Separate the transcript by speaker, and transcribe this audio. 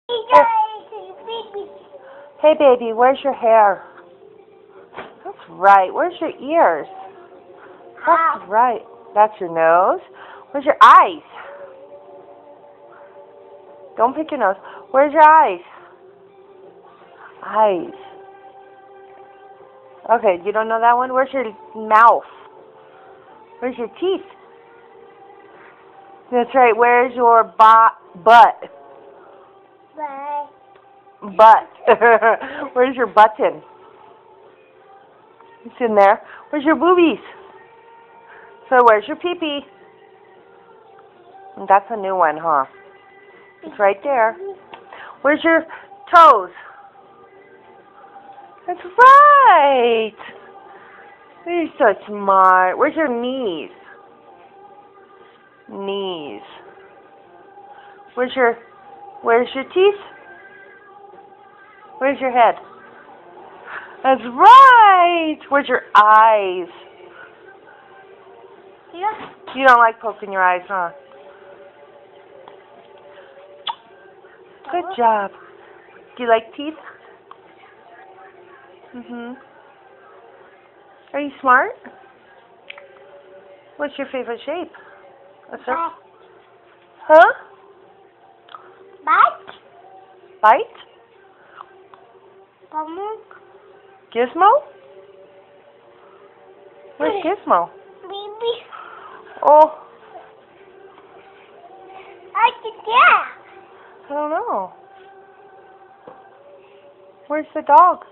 Speaker 1: Oh. Hey, baby, where's your hair? That's right. Where's your ears? That's right. That's your nose. Where's your eyes? Don't pick your nose. Where's your eyes? Eyes. Okay, you don't know that one? Where's your mouth? Where's your teeth? That's right. Where's your butt? Butt. Where's your button? It's in there. Where's your boobies? So where's your pee-pee? That's a new one, huh? It's right there. Where's your toes? That's right. You're so smart. Where's your knees? Knees. Where's your teeth? Where's your head? That's right. Where's your eyes?
Speaker 2: Yeah.
Speaker 1: You don't like poking your eyes, huh? Good job. Do you like teeth? Are you smart? What's your favorite shape? A circle? Huh? Bite? Gizmo? Where's Gizmo?
Speaker 2: Baby.
Speaker 1: Oh,
Speaker 2: I
Speaker 1: I don't know. Where's the dog?